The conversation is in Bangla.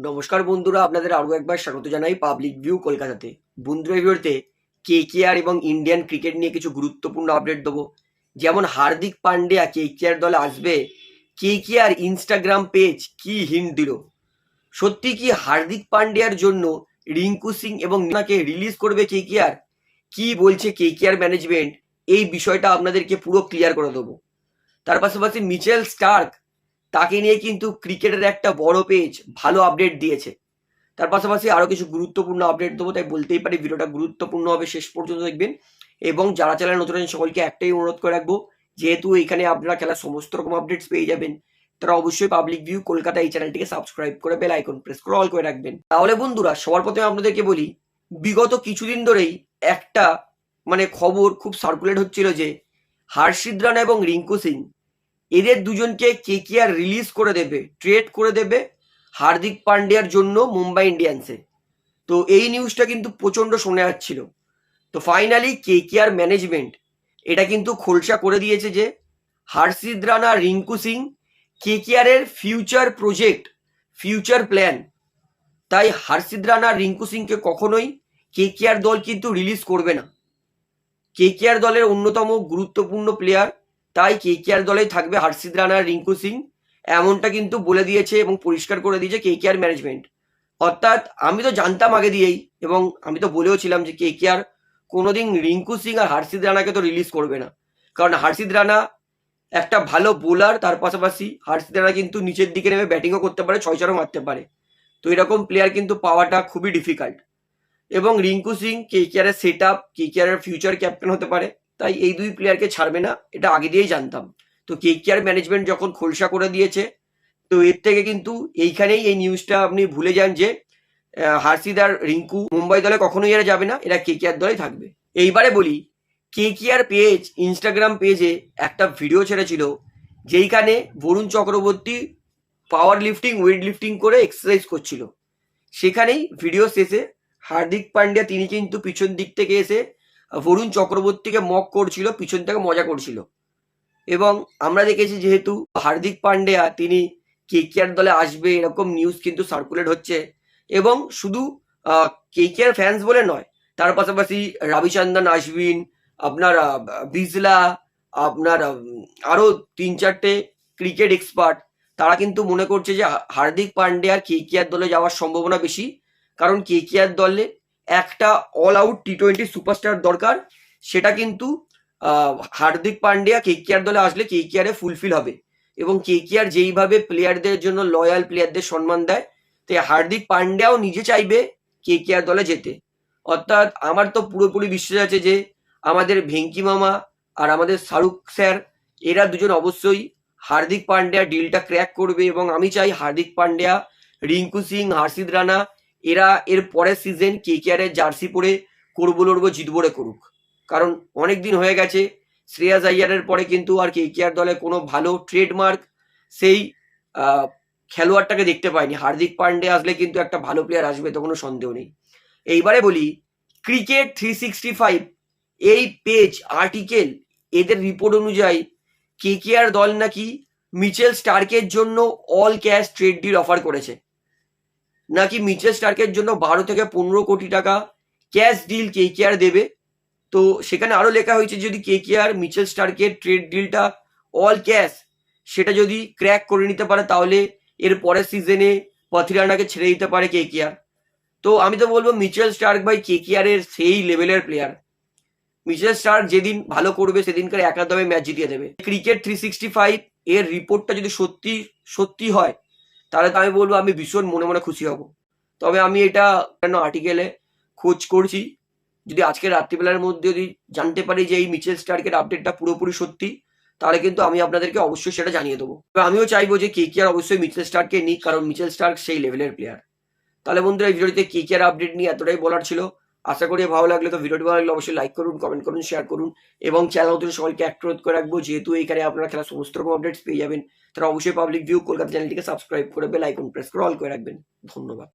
নমস্কার বন্ধুরা, আপনাদের আরও একবার স্বাগত জানাই পাবলিক ভিউ কলকাতাতে। বন্ধুরা, এই ভিডিওতে কেকেআর এবং ইন্ডিয়ান ক্রিকেট নিয়ে কিছু গুরুত্বপূর্ণ আপডেট দেবো। যেমন হার্দিক পান্ডিয়া কেকেআর দলে আসবে, কেকেআর ইনস্টাগ্রাম পেজ কি হিন্ট দিল। সত্যি কি হার্দিক পান্ডিয়ার জন্য রিঙ্কু সিং এবং ওনাকে রিলিজ করবে কেকেআর? কি বলছে কেকেআর ম্যানেজমেন্ট, এই বিষয়টা আপনাদেরকে পুরো ক্লিয়ার করে দেবো। তার পাশাপাশি মিচেল স্টার্ক, তাকে নিয়ে কিন্তু ক্রিকেটের একটা বড় পেজ ভালো আপডেট দিয়েছে। তার পাশাপাশি আরও কিছু গুরুত্বপূর্ণ আপডেট দেবো, তাই বলতেই পারি ভিডিওটা গুরুত্বপূর্ণ হবে, শেষ পর্যন্ত দেখবেন। এবং যারা চ্যানেল নতুন আছেন সকলকে একটাই অনুরোধ করে রাখবো, যেহেতু এখানে আপনারা খেলার সমস্ত রকম আপডেটস পেয়ে যাবেন, তারা অবশ্যই পাবলিক ভিউ কলকাতা এই চ্যানেলটিকে সাবস্ক্রাইব করে বেল আইকন প্রেস করে অল করে রাখবেন। তাহলে বন্ধুরা, সবার প্রথমে আপনাদেরকে বলি, বিগত কিছুদিন ধরেই একটা খবর খুব সার্কুলেট হচ্ছিল যে হর্ষিত রানা এবং রিঙ্কু সিং, এদের দুজনকে কেকেআর রিলিজ করে দেবে, ট্রেড করে দেবে হার্দিক পান্ডিয়ার জন্য মুম্বাই ইন্ডিয়ান্সে। তো এই নিউজটা কিন্তু প্রচণ্ড শোনা যাচ্ছিল। তো ফাইনালি কেকেআর ম্যানেজমেন্ট এটা কিন্তু খোলসা করে দিয়েছে যে হর্ষিত রানা, রিঙ্কু সিং কেকেআরের ফিউচার প্রজেক্ট, ফিউচার প্ল্যান। তাই হর্ষিত রানা, রিঙ্কু সিংকে কখনোই কেকেআর দল কিন্তু রিলিজ করবে না। কেকেআর দলের অন্যতম গুরুত্বপূর্ণ প্লেয়ার, তাই কেকেআর দলেই থাকবে হর্ষিত রানা, রিঙ্কু সিং, এমনটা কিন্তু বলে দিয়েছে এবং পরিষ্কার করে দিয়েছে কেকেআর ম্যানেজমেন্ট। অর্থাৎ আমি তো জানতাম আগে দিয়েই, এবং আমি তো বলেও ছিলাম যে কেকেআর কোনোদিন রিঙ্কু সিং আর হর্ষিত রানাকে তো রিলিজ করবে না। কারণ হর্ষিত রানা একটা ভালো বোলার, তার পাশাপাশি হর্ষিত রানা কিন্তু নিচের দিকে নেমে ব্যাটিংও করতে পারে, 6-4ও মারতে পারে। তো এরকম প্লেয়ার কিন্তু পাওয়াটা খুবই ডিফিকাল্ট। এবং রিঙ্কু সিং কেকেআরের সেট আপ, কেকেআরের ফিউচার ক্যাপ্টেন হতে পারে, তাই এই দুই প্লেয়ারকে ছাড়বে না, এটা আগে দিয়েই জানতাম। তো কেকেআর ম্যানেজমেন্ট যখন খোলসা করে দিয়েছে, তো এর থেকে কিন্তু এইখানেই এই নিউজটা আপনি ভুলে যান যে হর্ষিত আর রিঙ্কু মুম্বাই দলে কখনোই এরা যাবে না, এরা কেকেআর দলেই থাকবে। এইবারে বলি, কেকেআর পেজ ইনস্টাগ্রাম পেজে একটা ভিডিও ছেড়েছিল, যেইখানে Varun Chakravarthy power lifting, weight lifting করে এক্সারসাইজ করছিল। সেখানেই ভিডিও শেষে হার্দিক পান্ডিয়া তিনি কিন্তু পিছন দিক থেকে এসে বরুণ চক্রবর্তীকে মক করছিল, পিছন থেকে মজা করছিল। এবং আমরা দেখেছি যেহেতু হার্দিক পান্ডিয়া তিনি কেকেআর দলে আসবে, এরকম নিউজ কিন্তু সার্কুলেট হচ্ছে। এবং শুধু কেকেআর ফ্যান্স বলে নয়, তার পাশাপাশি রবিচন্দ্রন অশ্বিন, আপনার বিজলা, আপনার আরও 3-4টে ক্রিকেট এক্সপার্ট, তারা কিন্তু মনে করছে যে হার্দিক পান্ডিয়ার কেকেআর দলে যাওয়ার সম্ভাবনা বেশি। কারণ কেকেআর দলে একটা অল আউট টি20 সুপারস্টার দরকার, সেটা কিন্তু হার্দিক পান্ডিয়া কেকেআর দলে আসলে কেকেআরে ফুলফিল হবে। এবং কেকেআর যেইভাবে প্লেয়ারদের জন্য লয়াল, প্লেয়ারদের সম্মান দেয়, তাই হার্দিক পান্ডিয়াও নিজে চাইবে কেকেআর দলে যেতে। অর্থাৎ আমার তো পুরোপুরি বিশ্বাস আছে যে আমাদের ভেঙ্কি মামা আর আমাদের শাহরুখ স্যার, এরা দুজন অবশ্যই হার্দিক পান্ডিয়া ডিলটা ক্র্যাক করবে। এবং আমি চাই হার্দিক পান্ডিয়া, রিঙ্কু সিং, হর্ষিত রানা এরা এর পরের সিজন কেকেআরের জার্সি পরে করবো লড়বো জিতবো রে করুক। কারণ অনেক দিন হয়ে গেছে, শ্রেয়াস আইয়ারের পরে কিন্তু আর কেকেআর দলে কোনো ভালো ট্রেডমার্ক সেই খেলোয়াড়টাকে দেখতে পাইনি। হার্দিক পান্ডিয়া আসলে কিন্তু একটা ভালো প্লেয়ার আসবে, তো কোনো সন্দেহ নেই। এইবারে বলি, ক্রিকেট 365 এই পেজ আর্টিকেল, এদের রিপোর্ট অনুযায়ী কেকেআর দল নাকি মিচেল স্টার্কের জন্য all cash trade deal offer করেছে। নাকি মিচেল স্টার্কের জন্য 12 থেকে 15 কোটি টাকা ক্যাশ ডিল কেকেআর দেবে। তো সেখানে আরও লেখা হয়েছে, যদি কেকেআর মিচেল স্টার্কের ট্রেড ডিলটা অল ক্যাশ সেটা যদি ক্র্যাক করে নিতে পারে, তাহলে এর পরের সিজনে পথিরানাকে ছেড়ে দিতে পারে কেকেআর। তো আমি তো বলবো মিচেল স্টার্ক ভাই কেকেআরের সেই লেভেলের প্লেয়ার। মিচেল স্টার্ক যেদিন ভালো করবে সেদিনকার একাদমে ম্যাচ জিতিয়ে দেবে। ক্রিকেট 365 এর রিপোর্টটা যদি সত্যি সত্যি হয়, তাহলে তো আমি বলবো আমি ভীষণ মনে মনে খুশি হব। তবে আমি এটা কেন আর্টিকেলে খোঁজ করছি, যদি আজকে রাত্রিবেলার মধ্যে যদি জানতে পারি যে এই মিচেল স্টার্কের আপডেটটা পুরোপুরি সত্যি, তাহলে কিন্তু আমি আপনাদেরকে অবশ্যই সেটা জানিয়ে দেবো। তবে আমিও চাইবো যে কেকেআর অবশ্যই মিচেল স্টার্ককে নিক, কারণ মিচেল স্টার্ক সেই লেভেলের প্লেয়ার। তাহলে বন্ধুরা, এই ভিডিওতে কেকেআর আপডেট নিয়ে এতটাই বলার ছিল। আশা করি ভালো লাগলে, তো ভিডিওটি ভালো লাগলে অবশ্যই লাইক করুন, কমেন্ট করুন, শেয়ার করুন। এবং চ্যানেল নতুন সকলকে অনুরোধ করে রাখবো, যেহেতু এখানে আপনারা খেলার সমস্ত রকম আপডেটস পেয়ে যাবেন, তারা অবশ্যই পাবলিক ভিউ কলকাতা চ্যানেলটিকে সাবস্ক্রাইব করে বেল আইকন প্রেস করে অল করে রাখবেন। ধন্যবাদ।